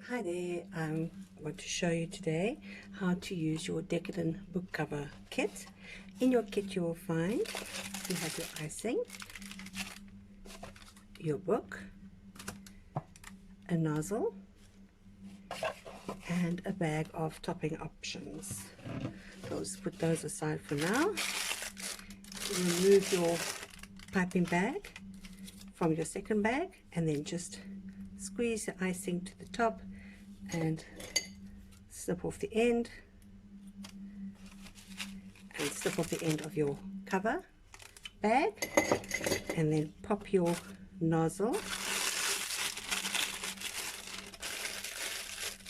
Hi there, I want to show you today how to use your Decoden book cover kit. In your kit you will find you have your icing, your book, a nozzle and a bag of topping options. So let's put those aside for now. Remove your piping bag from your second bag and then just squeeze the icing to the top and snip off the end and snip off the end of your cover bag, and then pop your nozzle,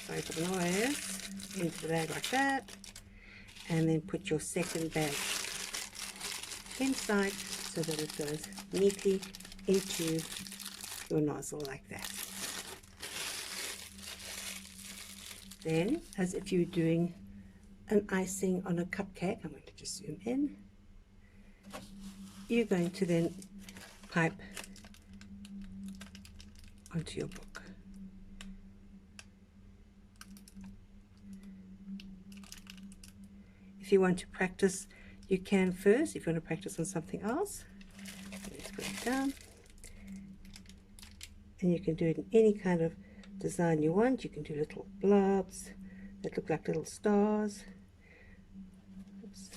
sorry for the noise, into the bag like that, and then put your second bag inside so that it goes neatly into your nozzle like that. Then, as if you're doing an icing on a cupcake, I'm going to just zoom in, you're going to then pipe onto your book. If you want to practice, you can first. If you want to practice on something else, let's put it down. And you can do it in any kind of design you want. You can do little blobs that look like little stars. Oops.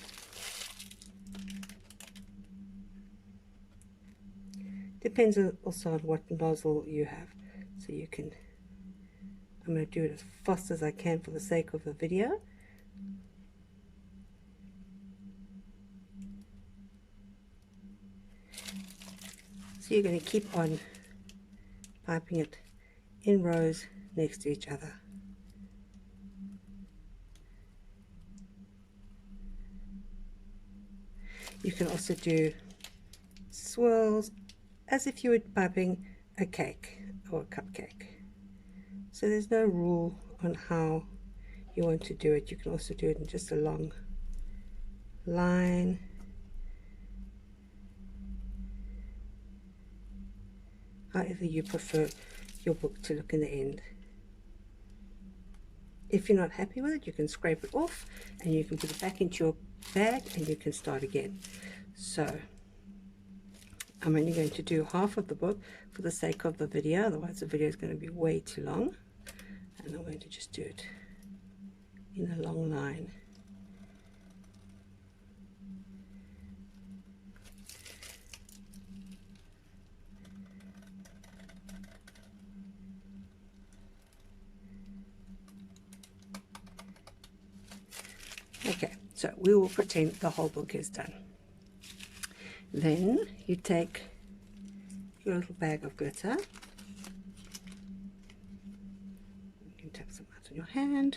Depends also on what nozzle you have. So you can, I'm going to do it as fast as I can for the sake of the video. So you're going to keep on piping it in rows next to each other. You can also do swirls as if you were piping a cake or a cupcake. So there's no rule on how you want to do it. You can also do it in just a long line. However you prefer your book to look in the end. If you're not happy with it, you can scrape it off and you can put it back into your bag and you can start again. So I'm only going to do half of the book for the sake of the video, otherwise the video is going to be way too long, and I'm going to just do it in a long line. Okay, so we will pretend the whole book is done. Then you take your little bag of glitter. You can tap some out on your hand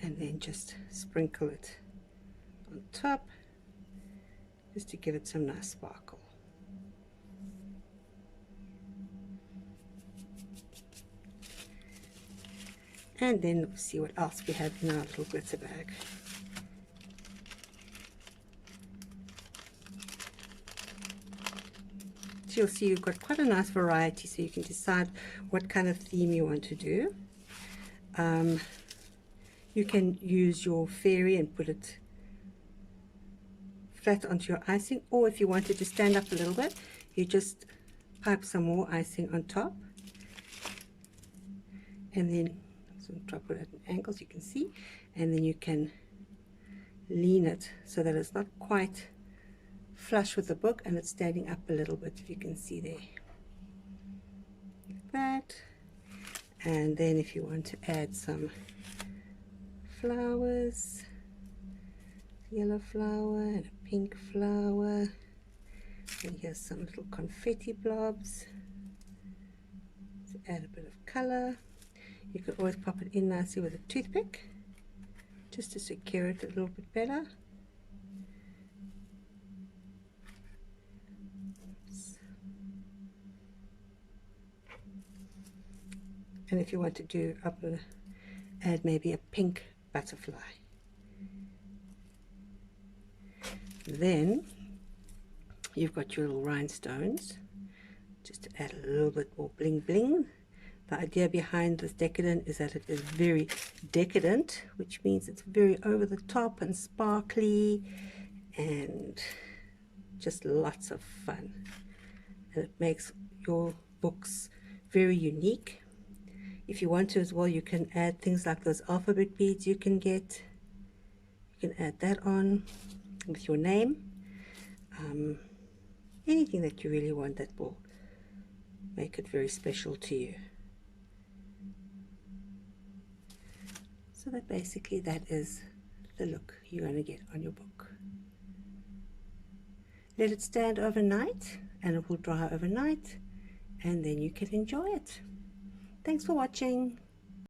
and then just sprinkle it on top just to give it some nice sparkle. And then we'll see what else we have in our little glitter bag. So you'll see you've got quite a nice variety, so you can decide what kind of theme you want to do. You can use your fairy and put it flat onto your icing, or if you wanted to stand up a little bit, you just pipe some more icing on top, and then drop it at an angle so you can see, and then you can lean it so that it's not quite flush with the book and it's standing up a little bit, if you can see there, like that. And then if you want to add some flowers, yellow flower and a pink flower, and here's some little confetti blobs to add a bit of color. You could always pop it in nicely with a toothpick just to secure it a little bit better. And if you want to do up, add maybe a pink butterfly. Then you've got your little rhinestones, just to add a little bit more bling bling. The idea behind this Decoden is that it is very decadent, which means it's very over the top and sparkly and just lots of fun. And it makes your books very unique. If you want to as well, you can add things like those alphabet beads you can get. You can add that on with your name. Anything that you really want that will make it very special to you. So that basically that is the look you're going to get on your book. Let it stand overnight and it will dry overnight, and then you can enjoy it. Thanks for watching.